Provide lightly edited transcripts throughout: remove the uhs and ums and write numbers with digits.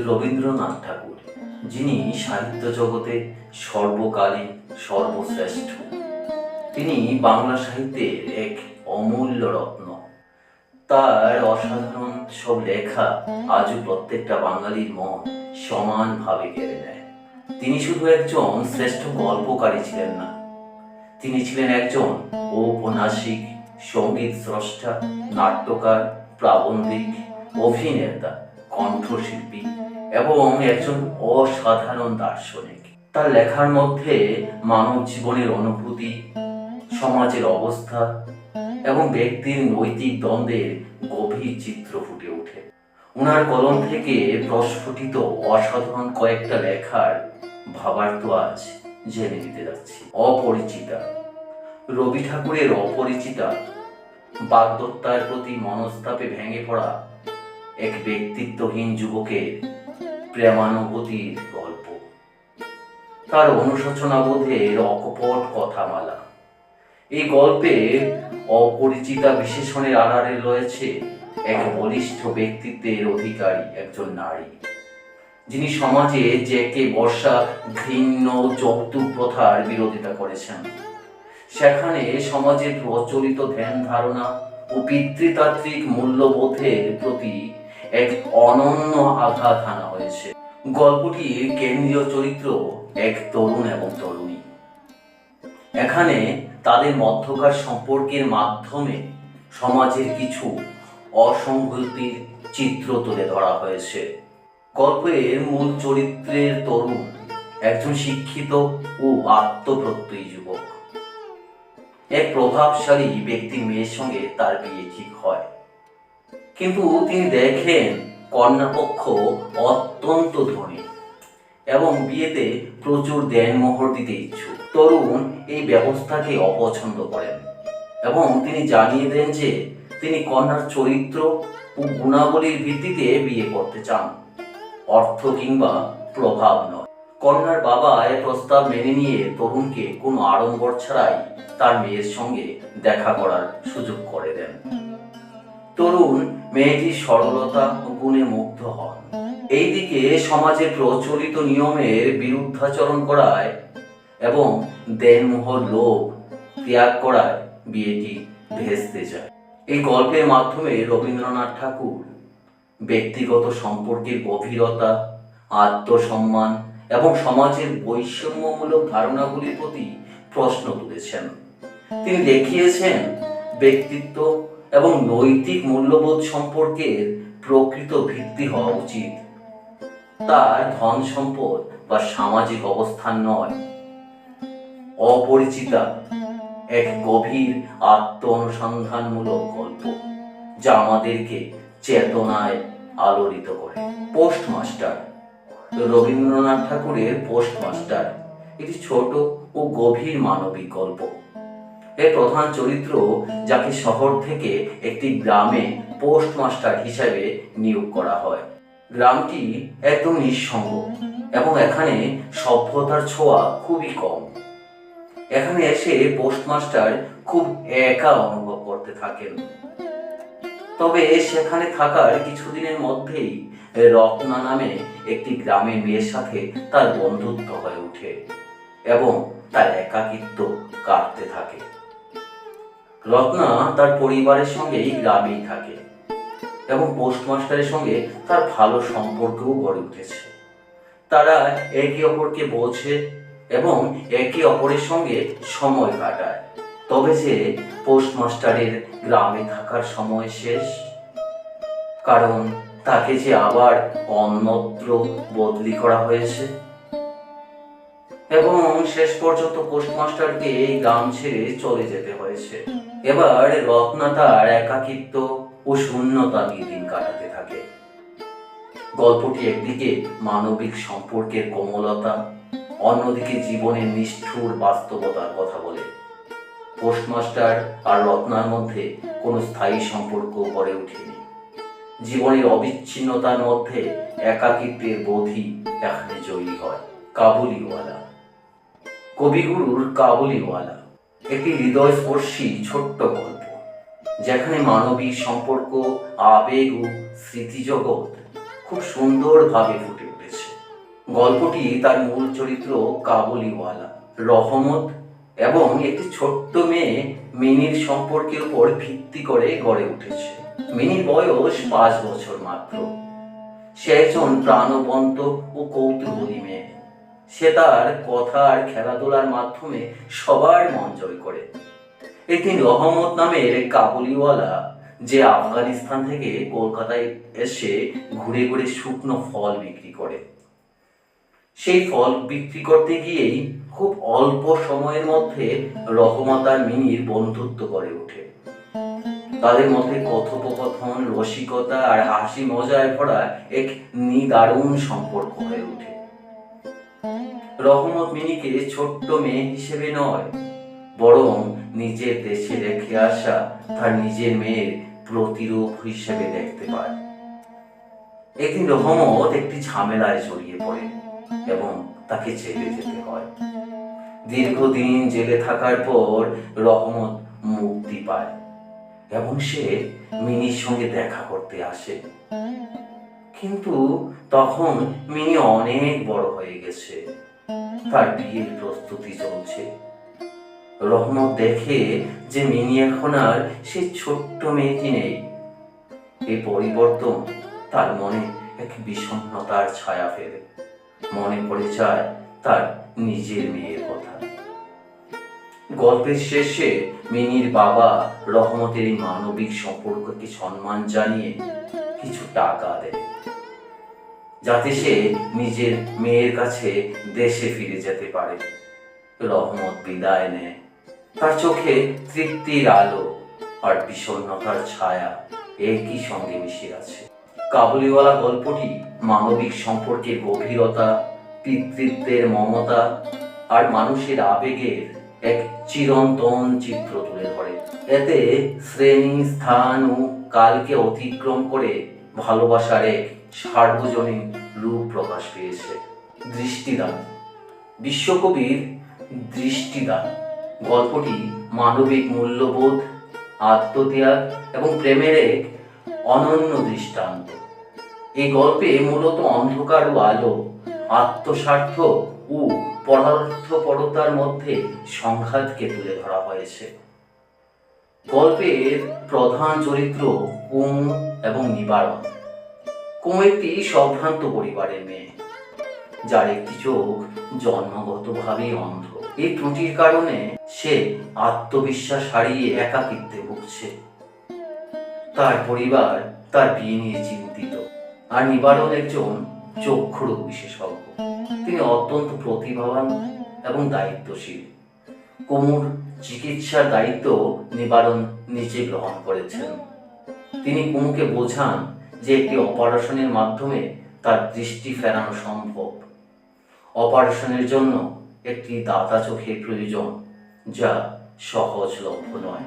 রবীন্দ্রনাথ ঠাকুর, যিনি সাহিত্য জগতে সর্বকালীন সর্বশ্রেষ্ঠ। তিনি বাংলা সাহিত্যের এক অমূল্য রত্ন। তার অসাধারণ সব লেখা আজও প্রত্যেকটা বাঙালির মন সমানভাবে কেড়ে নেয়। তিনি শুধু একজন শ্রেষ্ঠ গল্পকারী ছিলেন না, তিনি ছিলেন একজন ঔপন্যাসিক, সঙ্গীত স্রষ্টা, নাট্যকার, প্রাবন্ধিক, অভিনেতা, কণ্ঠশিল্পী এবং একজন অসাধারণ দার্শনিক। তার লেখার মধ্যে মানব জীবনের অনুভূতি, সমাজের অবস্থা এবং ব্যক্তির নৈতিক দ্বন্দ্বের গভীর চিত্র ফুটে ওঠে। ওনার কলম থেকে প্রস্ফুটিত অসাধারণ কয়েকটা লেখার ভাবার্থ আজ জেনে নিতে যাচ্ছি। অপরিচিতা। রবি ঠাকুরের অপরিচিতা বাগদত্তার প্রতি মনস্তাপে ভেঙে পড়া এক ব্যক্তিত্বহীন যুবকের প্রেমানুভূতির গল্প। তার অনুশোচনা বোধের অকপট কথামালা। এই গল্পে অপরিচিতা বিশেষণের আড়ালে রয়েছে এক বলিষ্ঠ ব্যক্তিত্বের অধিকারী একজন নারী, যিনি সমাজে জেকে বসা ঘৃণ্য যৌতুক প্রথার বিরোধিতা করেছেন। সেখানে সমাজের প্রচলিত ধ্যান ধারণা ও পিতৃতাত্ত্বিক মূল্যবোধের প্রতি এক অনন্য আঘাত আনা হয়েছে। গল্পটির কেন্দ্রীয় চরিত্র এক তরুণ এবং তরুণী। এখানে তাদের মধ্যকার সম্পর্কের মাধ্যমে সমাজের কিছু অসংহতির চিত্র তুলে ধরা হয়েছে। গল্পের মূল চরিত্রের তরুণ একজন শিক্ষিত ও আত্মপ্রত্যয়ী যুবক। এক প্রভাবশালী ব্যক্তির মেয়ের সঙ্গে তার বিয়ে ঠিক হয়, কিন্তু তিনি দেখেন কন্যাপক্ষ অত্যন্ত ধনী এবং বিয়েতে প্রচুর দেনমোহর দিতে ইচ্ছুক। তরুণ এই ব্যবস্থাকে অপছন্দ করেন এবং তিনি জানিয়ে দেন যে তিনি কন্যার চরিত্র ও গুণাবলীর ভিত্তিতে বিয়ে করতে চান, অর্থ কিংবা প্রভাব নয়। কন্যার বাবা এই প্রস্তাব মেনে নিয়ে তরুণকে কোনো আড়ম্বর ছাড়াই তার মেয়ের সঙ্গে দেখা করার সুযোগ করে দেন। তরুণ মেয়েটির সরলতা ও গুণে মুগ্ধ হন। এইদিকে সমাজের প্রচলিত নিয়মের বিরুদ্ধাচরণ করায় এবং দেনমোহর লোভ ত্যাগ করায় বিয়েটি ভেস্তে যায়। এই গল্পের মাধ্যমে রবীন্দ্রনাথ ঠাকুর ব্যক্তিগত সম্পর্কের গভীরতা, আত্মসম্মান এবং সমাজের বৈষম্যমূলক ধারণাগুলির প্রতি প্রশ্ন তুলেছেন। তিনি দেখিয়েছেন ব্যক্তিত্ব এবং নৈতিক মূল্যবোধ সম্পর্কের প্রকৃত ভিত্তি হওয়া উচিত তার ধন সম্পদ বা সামাজিক অবস্থান নয়। অপরিচিতা এক গভীর আত্ম অনুসন্ধানমূলক গল্প, যা আমাদেরকে চেতনায় আলোড়িত করে। পোস্টমাস্টার। রবীন্দ্রনাথ ঠাকুরের পোস্টমাস্টার একটি ছোট ও গভীর মানবিক গল্প। এর প্রধান চরিত্র, যাকে শহর থেকে একটি গ্রামে পোস্টমাস্টার হিসেবে নিয়োগ করা হয়। গ্রামটি একদম নিঃসঙ্গ এবং এখানে সভ্যতার ছোঁয়া খুবই কম। এখানে এসে পোস্টমাস্টার খুব একা অনুভব করতে থাকেন। তবে সেখানে থাকার কিছুদিনের মধ্যেই রত্না নামে একটি গ্রামের মেয়ের সাথে তার বন্ধুত্ব হয়ে ওঠে এবং তার একাকিত্ব কাটতে থাকে। রত্না তার পরিবারের সঙ্গে এই গ্রামেই থাকে এবং পোস্টমাস্টারের সঙ্গে তার ভালো সম্পর্কও গড়ে উঠেছে। তারা একে অপরকে বোঝে এবং একে অপরের সঙ্গে সময় কাটায়। তবে যে পোস্টমাস্টারের গ্রামে থাকার সময় শেষ, কারণ তাকে যে আবার অন্যত্র বদলি করা হয়েছে এবং শেষ পর্যন্ত পোস্টমাস্টারকে এই গ্রাম ছেড়ে চলে যেতে হয়েছে। এবার রত্না তার একাকিত্ব ও শূন্যতা নিয়ে দিন কাটাতে থাকে। গল্পটি একদিকে মানবিক সম্পর্কের কোমলতা, অন্যদিকে জীবনের নিষ্ঠুর বাস্তবতার কথা বলে। পোস্টমাস্টার আর রত্নার মধ্যে কোনো স্থায়ী সম্পর্ক গড়ে ওঠেনি। জীবনের অবিচ্ছিন্নতার মধ্যে একাকিত্বের বোধই এখানে জয়ী হয়। কাবুলিওয়ালা। কবিগুরুর কাবুলিওয়ালা একটি হৃদয়স্পর্শী ছোট্ট গল্প, যেখানে মানবিক সম্পর্ক, আবেগ ও স্মৃতিজগৎ খুব সুন্দরভাবে ফুটে উঠেছে। গল্পটি তার মূল চরিত্র কাবুলিওয়ালা, রহমত এবং একটি ছোট্ট মেয়ে মিনির সম্পর্কের উপর ভিত্তি করে গড়ে উঠেছে। মিনির বয়স 5 বছর মাত্র। সে একজন প্রাণবন্ত ও কৌতূহলী মেয়ে। সে তার কথা আর খেলাধুলার মাধ্যমে সবার মন জয় করে। একদিন রহমত নামের কাবুলিওয়ালা, যে আফগানিস্তান থেকে কলকাতায় এসে ঘুরে ঘুরে শুকনো ফল বিক্রি করে, সেই ফল বিক্রি করতে গিয়েই খুব অল্প সময়ের মধ্যে রহমত আর মিনির বন্ধুত্ব গড়ে ওঠে। তাদের মধ্যে কথোপকথন, রসিকতা আর হাসি মজায় ভরা এক নিদারুণ সম্পর্ক হয়ে ওঠে। রহমত মিনিকে ছোট্ট মেয়ে হিসেবে নয়, বরং নিজের দেশে রেখে আসা তার নিজের মেয়ের প্রতিরূপ হিসেবে দেখতে পায়। একদিন রহমত একটি ঝামেলায় জড়িয়ে পড়ে এবং তাকে জেলে যেতে হয়। দীর্ঘদিন জেলে থাকার পর রহমত মুক্তি পায় এবং সে মিনির সঙ্গে দেখা করতে আসে। কিন্তু তখন মিনি অনেক বড় হয়ে গেছে, তার বিয়ের প্রস্তুতি চলছে। রহমত দেখে যে মিনি এখন আর সে ছোট্ট মেয়েটি নেই। এই পরিবর্তন তার মনে এক বিষণ্ণতার ছায়া ফেলে। মনে পড়ে যায় তার নিজের মেয়ের কথা। গল্পের শেষে মিনির বাবা রহমতের এই মানবিক সম্পর্ককে সম্মান জানিয়ে কিছু টাকা দেয়, যাতে সে নিজের মেয়ের কাছে দেশে ফিরে যেতে পারে। রহমত বিদায় নেয়, তার চোখে তৃপ্তির আলো আর বিষণ্ণতার ছায়া একই সঙ্গে মিশে আছে। কাবুলিওয়ালা গল্পটি মানবিক সম্পর্কের গভীরতা, পিতৃত্বের মমতা আর মানুষের আবেগের এক চিরন্তন চিত্র তুলে ধরে। এতে শ্রেণী, স্থান ও কালকে অতিক্রম করে ভালোবাসার এক সার্বজনীন রূপ প্রকাশ পেয়েছে। দৃষ্টিদান। বিশ্বকবির দৃষ্টিদান গল্পটি মানবিক মূল্যবোধ, আত্মত্যাগ এবং প্রেমের এক অনন্য দৃষ্টান্ত। এই গল্পে মূলত অন্ধকার ও আলো, আত্মস্বার্থ ও পরার্থপরতার মধ্যে সংঘাতকে তুলে ধরা হয়েছে। গল্পের প্রধান চরিত্র কুমু এবং নিবারণ। কুমু একটি সম্ভ্রান্ত পরিবারের মেয়ে, যার একটি চোখ জন্মগতভাবেই অন্ধ। এই ত্রুটির কারণে সে আত্মবিশ্বাস হারিয়ে একাকিত্বে ভুগছে। তার পরিবার তার বিয়ে নিয়ে চিন্তিত। আর নিবারণ একজন চক্ষুরোগ বিশেষজ্ঞ। তিনি অত্যন্ত প্রতিভাবান এবং দায়িত্বশীল। কুমুর চিকিৎসার দায়িত্ব নিবারণ নিজে গ্রহণ করেছেন। তিনি কুমুকে বোঝান যে একটি অপারেশনের মাধ্যমে তার দৃষ্টি ফেরানো সম্ভব। অপারেশনের জন্য একটি দাতা চোখের প্রয়োজন, যা সহজলভ্য নয়।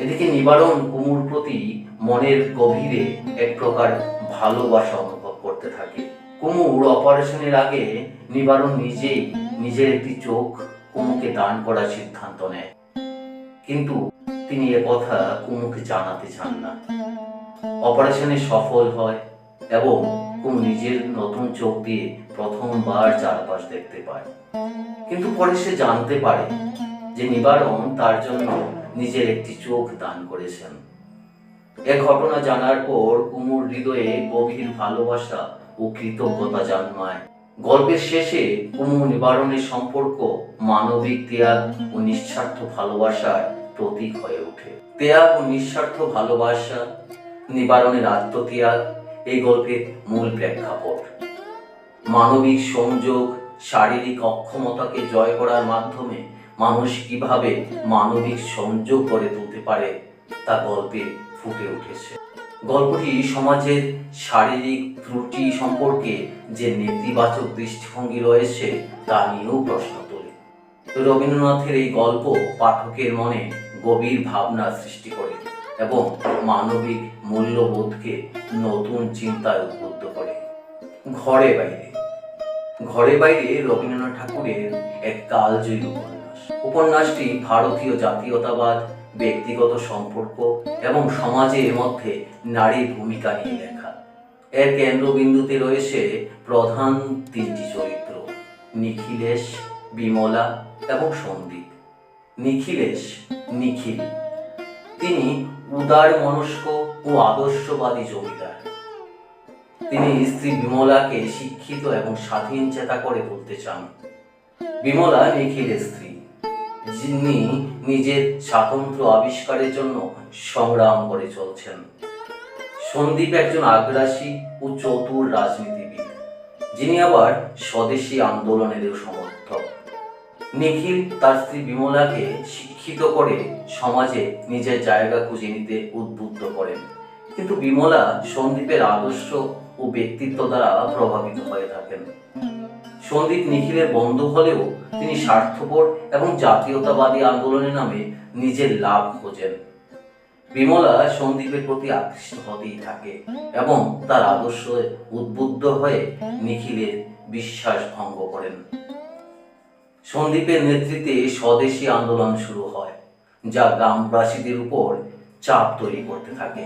এদিকে নিবারণ কুমুর প্রতি মনের গভীরে এক প্রকার ভালোবাসা অনুভব করতে থাকে। কুমুর অপারেশনের আগে নিবারণ নিজেই নিজের একটি চোখ কুমুকে দান করার সিদ্ধান্ত নেয়, কিন্তু তিনি একথা কুমুকে জানাতে চান না। অপারেশনে সফল হয় এবং কুমু নিজের নতুন চোখ দিয়ে প্রথমবার চারপাশ দেখতে পায়। কিন্তু পরে সে জানতে পারে যে নিবারণ তার জন্য নিজের একটি চোখ দান করেছেন। এ ঘটনা জানার পর কুমুর হৃদয়ে গভীর ভালোবাসা ও কৃতজ্ঞতা জন্মায়। গল্পের শেষে কুমু নিবারণের সম্পর্ক মানবিক ত্যাগ ও নিঃস্বার্থ ভালোবাসার প্রতীক হয়ে ওঠে। ত্যাগ ও নিঃস্বার্থ ভালোবাসা, নিবারণের আত্মত্যাগ এই গল্পের মূল প্রেক্ষাপট। মানবিক সংযোগ, শারীরিক অক্ষমতাকে জয় করার মাধ্যমে মানুষ কিভাবে মানবিক সংযোগ গড়ে তুলতে পারে তা গল্পে ফুটে উঠেছে। গল্পটি সমাজের শারীরিক ত্রুটি সম্পর্কে যে নেতিবাচক দৃষ্টিভঙ্গি রয়েছে তা নিয়েও প্রশ্ন তোলে। রবীন্দ্রনাথের এই গল্প পাঠকের মনে গভীর ভাবনা সৃষ্টি করে এবং মানবিক মূল্যবোধকে নতুন চিন্তায় উদ্বুদ্ধ করে। ঘরে বাইরে। ঘরে বাইরে রবীন্দ্রনাথ ঠাকুরের এক কালজয়ী উপন্যাস। উপন্যাসটি ভারতীয় জাতীয়তাবাদ, ব্যক্তিগত সম্পর্ক এবং সমাজের মধ্যে নারীর ভূমিকা নিয়ে লেখা। এর কেন্দ্রবিন্দুতে রয়েছে প্রধান তিনটি চরিত্র: নিখিলেশ, বিমলা এবং সন্দীপ। নিখিলেশ, নিখিল, তিনি উদার মনস্ক ও আদর্শবাদী জমিদার। তিনি স্ত্রী বিমলাকে শিক্ষিত এবং স্বাধীন চেতা করে তুলতে চান। বিমলা নিখিলের স্ত্রী, যিনি নিজের স্বাতন্ত্র্য আবিষ্কারের জন্য সংগ্রাম করে চলছেন। সন্দীপ একজন আগ্রাসী ও চতুর রাজনীতিবিদ, যিনি আবার স্বদেশী আন্দোলনেরও সমর্থক। নিখিল তার স্ত্রী বিমলাকে শিক্ষিত করে সমাজে নিজের জায়গা খুঁজে নিতে উদ্বুদ্ধ করেন, কিন্তু বিমলা সন্দীপের আদর্শ ও ব্যক্তিত্ব দ্বারা প্রভাবিত হয়ে থাকেন। সন্দীপ নিখিলের বন্ধু হলেও তিনি স্বার্থপর এবং জাতীয়তাবাদী আন্দোলনের নামে নিজের লাভ খোঁজেন। বিমলা সন্দীপের প্রতি আকৃষ্ট হতেই থাকে এবং তার আদর্শে উদ্বুদ্ধ হয়ে নিখিলের বিশ্বাস ভঙ্গ করেন। সন্দীপের নেতৃত্বে স্বদেশী আন্দোলন শুরু হয়, যা গ্রামবাসীদের উপর চাপ তৈরি করতে থাকে।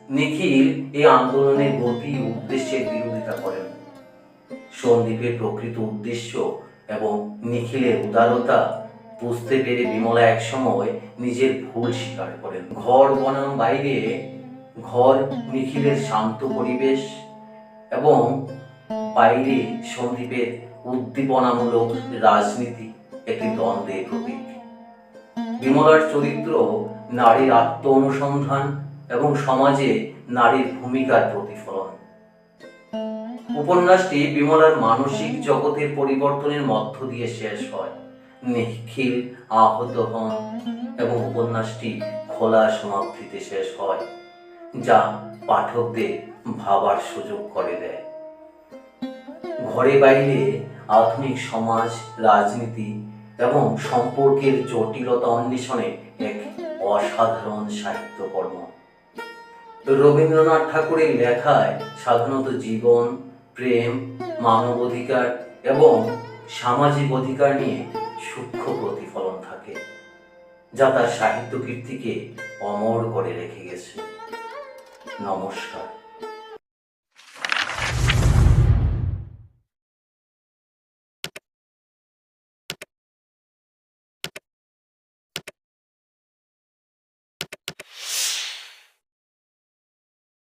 নিখিল এই আন্দোলনের গতি ও উদ্দেশ্যের বিরোধিতা করেন। সন্দীপের প্রকৃত উদ্দেশ্য এবং নিখিলের উদারতা বুঝতে পেরে বিমলা একসময় নিজের ভুল স্বীকার করেন। ঘর বনাম বাইরে ঘর নিখিলের শান্ত পরিবেশ এবং বাইরে সন্দীপের উদ্দীপনামূলক রাজনীতি একটি দ্বন্দ্বের প্রতীক। বিমলার চরিত্র নারীর আত্ম অনুসন্ধান এবং সমাজে নারীর ভূমিকার প্রতিফলন। উপন্যাসটি বিমলার মানসিক জগতের পরিবর্তনের মধ্য দিয়ে শেষ হয়। নিখিল আহত হন এবং উপন্যাসটি খোলা সমাপ্তিতে শেষ হয়, যা পাঠকদের ভাবার সুযোগ করে দেয়। ঘরে বাইরে আধুনিক সমাজ, রাজনীতি এবং সম্পর্কের জটিলতা অন্বেষণে এক অসাধারণ সাহিত্যকর্ম। রবীন্দ্রনাথ ঠাকুরের লেখায় সাধারণত জীবন, প্রেম, মানবাধিকার এবং সামাজিক অধিকার নিয়ে সূক্ষ্ম প্রতিফলন থাকে, যা তার সাহিত্য কীর্তিকে অমর করে রেখে গেছে। নমস্কার।